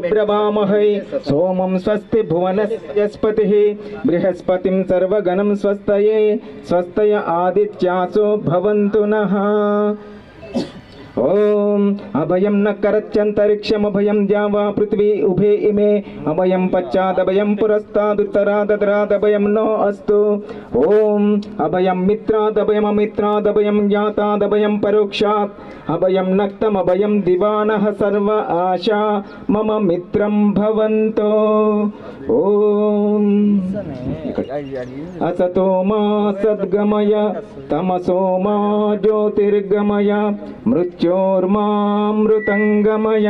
ब्रवामहे सोमं स्वस्ति भुवनस्पतिः बृहस्पतिं सर्वगणं स्वस्तये स्वस्तय आदित्यासो भवन्तु नः। ओम अभयं न करच्चन्तरिक्षम् अभयं द्यावा पृथ्वी उभे इमे अभयं पश्चादभयं पुरस्तादुत्तरादरादभयं नो अस्तु। ओम अभयं मित्रादभयममित्रादभयं ज्ञातादभयं परोक्षात् अभयं नक्तमभयं दिवानः सर्व आशा मम मित्रं भवन्तु। ओम असतो मा सद्गमय तमसो मा ज्योतिर्गमय मृत्योर्मामृतंगमय।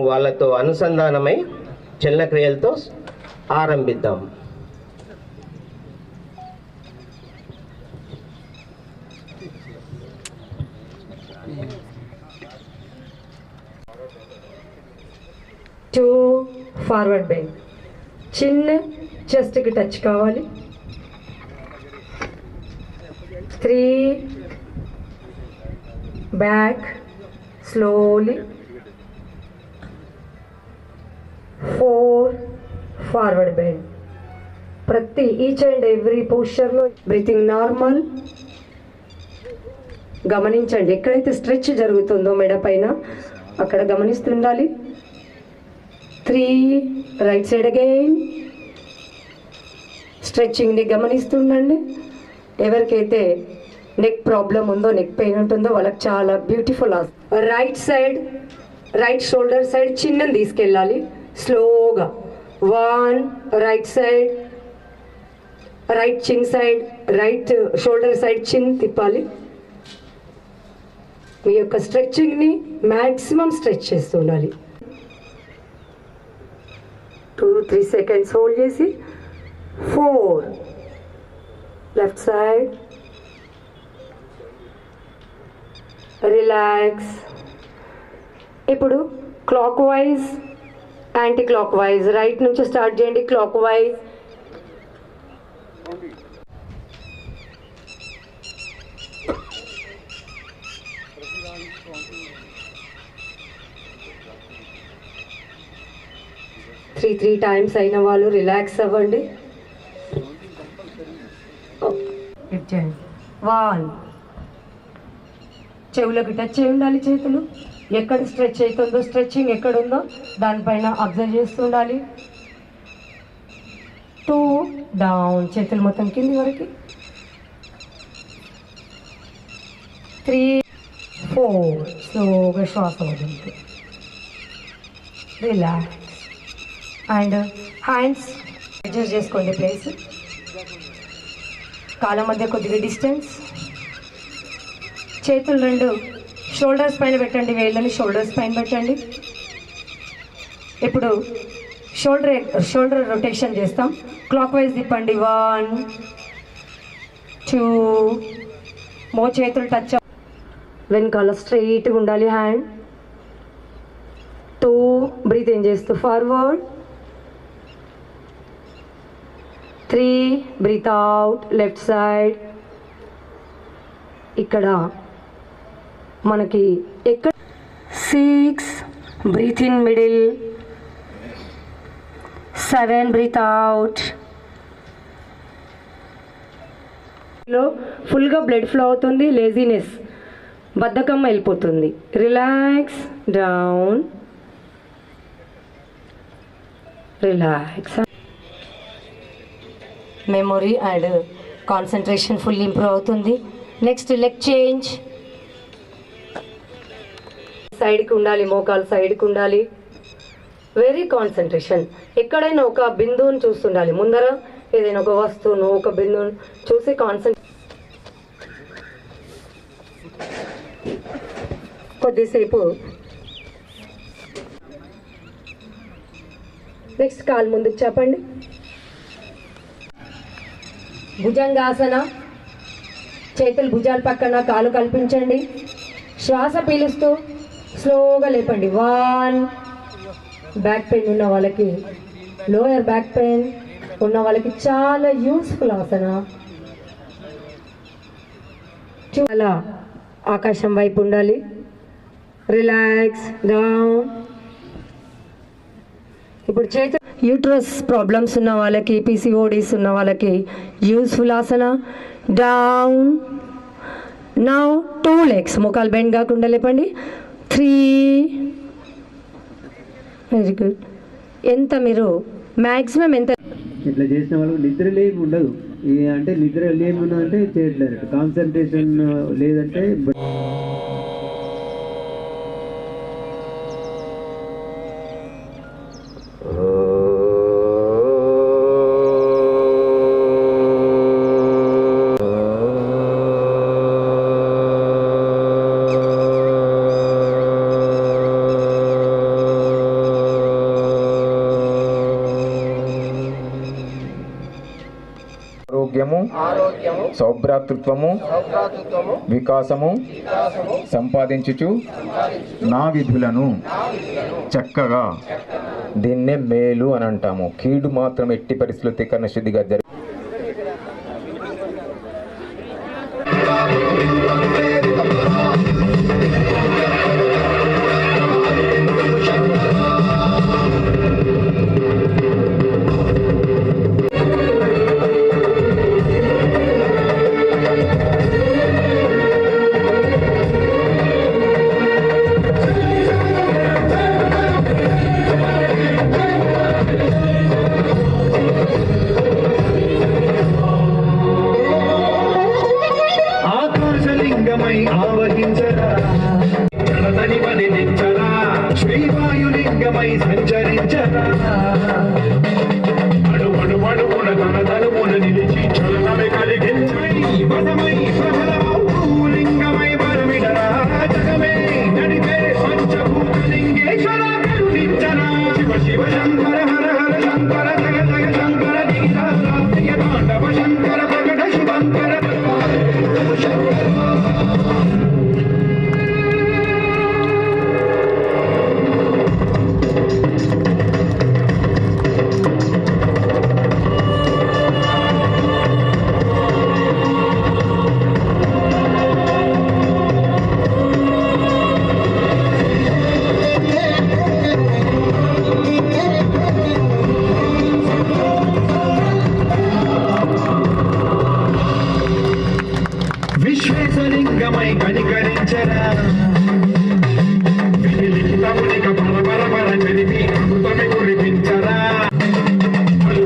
వాళ్ళతో అనుసంధానమై చలన క్రియలతో ఆరంభిద్దాం. టూ ఫార్వర్డ్ బెండ్, చిన్న చెస్ట్కి టచ్ కావాలి. 3 బ్యాక్ స్లోలీ. 4 forward bend. ప్రతి ఈచ్ అండ్ ఎవ్రీ పోస్చర్లో బ్రీతింగ్ నార్మల్. గమనించండి, ఎక్కడైతే స్ట్రెచ్ జరుగుతుందో మెడ పైన అక్కడ గమనిస్తుండాలి. 3 రైట్ సైడ్ అగైన్. స్ట్రెచ్చింగ్ని గమనిస్తుండండి. ఎవరికైతే నెక్ ప్రాబ్లం ఉందో, నెక్ పెయిన్ ఉంటుందో వాళ్ళకి చాలా beautiful. Right side, right shoulder side చిన్నని తీసుకెళ్ళాలి స్లోగా. 1 right side, right chin side, right shoulder side chin తిప్పాలి. మీ యొక్క స్ట్రెచ్చింగ్ని మ్యాక్సిమం స్ట్రెచ్ చేస్తుండాలి. 2-3 సెకండ్స్ హోల్డ్ చేసి 4 లెఫ్ట్ సైడ్ రిలాక్స్. ఇప్పుడు clock wise, anti clock wise, right నుంచి స్టార్ట్ చేయండి. క్లాక్ వైజ్ 3 టైమ్స్ అయిన వాళ్ళు రిలాక్స్ అవ్వండి. 1 చెవులకు టచ్ అయి ఉండాలి. చేతులు ఎక్కడ స్ట్రెచ్ అవుతుందో, స్ట్రెచ్చింగ్ ఎక్కడ ఉందో దానిపైన అబ్జర్వ్ చేస్తుండాలి. 2 డౌన్, చేతులు మొత్తం కింది వరకు. 3 4 స్లోగా శ్వాస వదిలింది. రిలాక్స్. అండ్ హ్యాండ్స్ అడ్జస్ట్ చేసుకోండి ప్లేస్. కాళ్ళ మధ్య కొద్దిగా డిస్టెన్స్. చేతులు 2 షోల్డర్స్ పైన పెట్టండి. వేళ్ళని షోల్డర్స్ పైన పెట్టండి. ఇప్పుడు షోల్డర్ రొటేషన్ చేస్తాం. క్లాక్ వైజ్ తిప్పండి. 1 2 మో చేతులు టచ్. వెనకాల స్ట్రైట్గా ఉండాలి హ్యాండ్. 2 బ్రీత్ ఇన్ చేస్తూ forward. 3 breath out left side. ఇక్కడ మనకి ఎక్కడ 6 breath in middle. 7 breath out. ఫుల్గా బ్లడ్ ఫ్లో అవుతుంది. లేజినెస్, బద్ధకం వెళ్ళిపోతుంది. Relax. Down. Relax. Memory and concentration full improve అవుతుంది. Next leg change. సైడ్కి ఉండాలి, మోకాలు సైడ్కి ఉండాలి. Very concentration. ఎక్కడైనా ఒక బిందువుని చూస్తుండాలి. ముందర ఏదైనా ఒక వస్తువును, ఒక బిందువును చూసి కొద్దిసేపు. నెక్స్ట్ కాలు ముందుకు చెప్పండి. భుజంగాసన. చేతులు భుజాల పక్కన, కాలు కల్పించండి. శ్వాస పీలుస్తూ స్లోగా లేపండి. 1 బ్యాక్ పెయిన్ ఉన్న వాళ్ళకి, లోయర్ బ్యాక్ పెయిన్ ఉన్న వాళ్ళకి చాలా యూస్ఫుల్ ఆసన. అలా ఆకాశం వైపు ఉండాలి. Relax down. ఇప్పుడు చేతి యూట్రస్ ప్రాబ్లమ్స్ ఉన్న వాళ్ళకి, పీసీఓడీస్ ఉన్న వాళ్ళకి యూస్ఫుల్ ఆసన. డౌన్. నౌ 2 legs, మోకాలు బెండ్ కాకుండా లేపండి. 3. Very good. ఎంత మీరు మ్యాక్సిమం ఎంత ఇట్లా చేసిన వాళ్ళకి నిద్ర లేమి ఉండదు. అంటే నిద్ర లేమి ఉన్నదంటే చేయట్లేదు, కాన్సన్ట్రేషన్ లేదంటే. ఆరోగ్యము సౌభ్రాతృత్వము వికాసము సంపాదించుచు నా విధులను చక్కగా, దీన్నే మేలు అని అంటాము. కీడు మాత్రం ఎట్టి పరిస్థితుల్లో కన్నా శుద్ధిగా జరిగి ఆవహించరా, జలతని వదిలించరా, శ్రీవాయులింగమై సంచరించరా. అడుగున తన తలుపున నిలిచి చలనమే కలిగించై వనమై ప్రబలమౌ లింగమై వరమిడరా. జగమే నడిపే పంచభూతలింగేశ్వర కరుణించరా. శివ శివ శంకర హర హర శంకర జగ జగ శంకర దీక్ష తాండవ శంకర ప్రకట శుభంకర. విశ్వేశలింగమై కనికరించరా. విలిఖితమునిక పరపర చదివి అమృతమి కురిపించరా.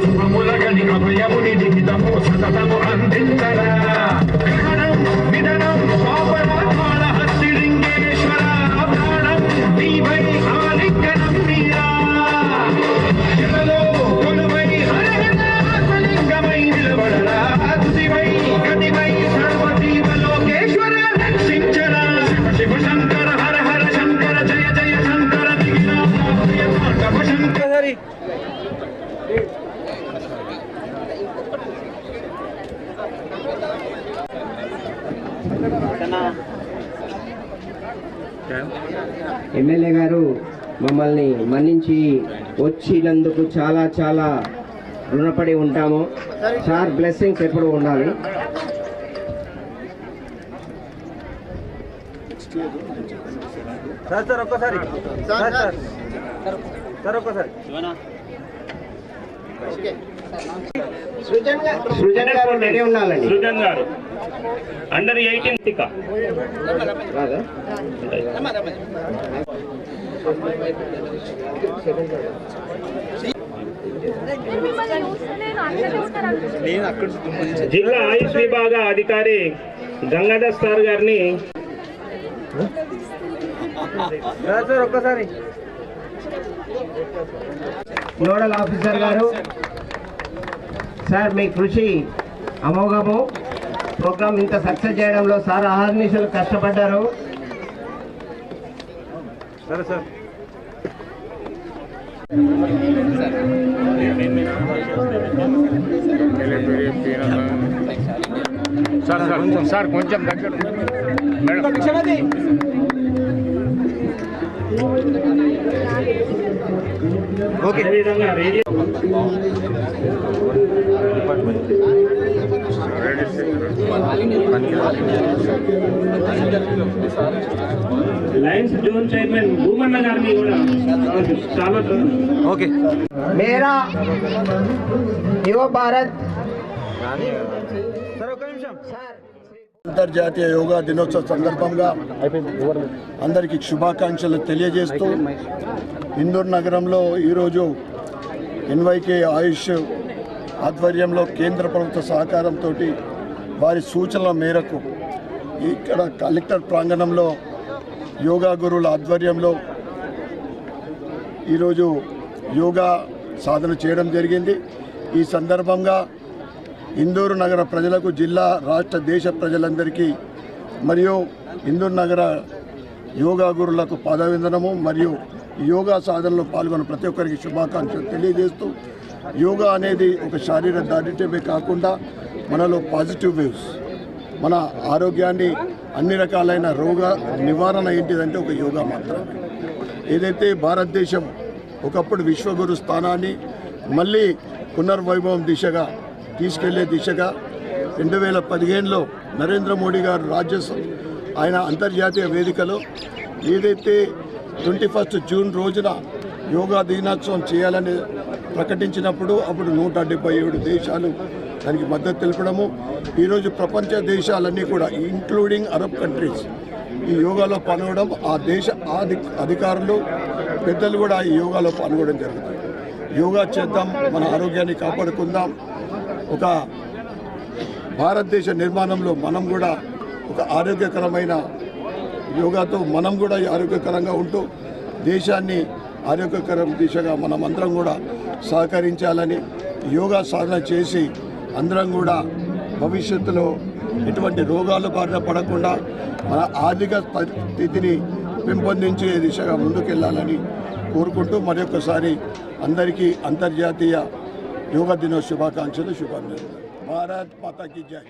శుభముల గణిక భయముని లిఖితము సతతము అందించరా. గ్రహణం విధనం పాపరాత్మాల హస్తిలింగేశ్వర. ప్రాణం నీవై ఆలింగనం నీరా. జలలో కొలువై హరహరలింగమై నిలబడరా. తుదివై గతివై సర్వజీవలోకేశ్వర రక్షించరా. శివ శంకర హర హర శంకర జయ జయ శంకర దిగిరామ శంకర. ఎమ్మెల్యే గారు మమ్మల్ని మన్నించి వచ్చినందుకు చాలా చాలా రుణపడి ఉంటాము. సార్ బ్లెస్సింగ్స్ ఎప్పుడు ఉండాలి. సార్ ఒక్కసారి ఒక్కసారి సృజన్ గారు రెడీ ఉండాలండి. సృజన్ గారు అండర్ 18 కాదా? జిల్లా ఆయుష్ విభాగ అధికారి గంగాధర్ సార్ గారిని సార్ ఒక్కసారి నోడల్ ఆఫీసర్ గారు, సార్ మీ కృషి అమోఘము. ప్రోగ్రామ్ ఇంత సక్సెస్ చేయడంలో సార్ అహర్నిశలు కష్టపడ్డారు. సరే సార్ సార్ కొంచెం దగ్గర మేడం. అదేవిధంగా radio Lions zone chairman Bhumanna గారిని కూడా చాలా మేరా యువ భారత్ అంతర్జాతీయ యోగా దినోత్సవ సందర్భంగా అందరికీ శుభాకాంక్షలు తెలియజేస్తూ ఇందూర్ నగరంలో ఈరోజు ఎన్వైకే ఆయుష్ ఆధ్వర్యంలో కేంద్ర ప్రభుత్వ సహకారంతో వారి సూచనల మేరకు ఇక్కడ కలెక్టర్ ప్రాంగణంలో యోగా గురువుల ఆధ్వర్యంలో ఈరోజు యోగా సాధన చేయడం జరిగింది. ఈ సందర్భంగా ఇందూరు నగర ప్రజలకు, జిల్లా, రాష్ట్ర, దేశ ప్రజలందరికీ మరియు ఇందూరు నగర యోగా గురువులకు పాదవందనము మరియు యోగా సాధనలో పాల్గొన్న ప్రతి ఒక్కరికి శుభాకాంక్షలు తెలియజేస్తూ, యోగా అనేది ఒక శారీరక దారిద్ర్యమే కాకుండా మనలో పాజిటివ్ వేవ్స్, మన ఆరోగ్యాన్ని, అన్ని రకాలైన రోగ నివారణ ఏంటిదంటే ఒక యోగా మాత్రమే. ఏదైతే భారతదేశం ఒకప్పుడు విశ్వగురు స్థానాన్ని మళ్ళీ పునర్వైభవం దిశగా తీసుకెళ్లే దిశగా 2015లో నరేంద్ర మోడీ గారు ఆయన అంతర్జాతీయ వేదికలో ఏదైతే 21 జూన్ రోజున యోగా దినోత్సవం చేయాలని ప్రకటించినప్పుడు అప్పుడు 177 దేశాలు దానికి మద్దతు తెలపడము, ఈరోజు ప్రపంచ దేశాలన్నీ కూడా ఇంక్లూడింగ్ అరబ్ కంట్రీస్ ఈ యోగాలో పాల్గొనడం, ఆ దేశ అధికారులు, పెద్దలు కూడా ఈ యోగాలో పాల్గొనడం జరుగుతుంది. యోగా చేద్దాం, మన ఆరోగ్యాన్ని కాపాడుకుందాం. ఒక భారతదేశ నిర్మాణంలో మనం కూడా ఒక ఆరోగ్యకరమైన యోగాతో మనం కూడా ఆరోగ్యకరంగా ఉంటూ దేశాన్ని ఆరోగ్యకరం దిశగా మనం అందరం కూడా సహకరించాలని, యోగా సాధన చేసి అందరం కూడా భవిష్యత్తులో ఎటువంటి రోగాల బారిన పడకుండా మన ఆర్థిక స్థితిని పెంపొందించే దిశగా ముందుకెళ్లాలని కోరుకుంటూ మరొకసారి అందరికీ అంతర్జాతీయ యోగా దినోత్సవ శుభాకాంక్షలు. భారత్ మాతా కీ జై.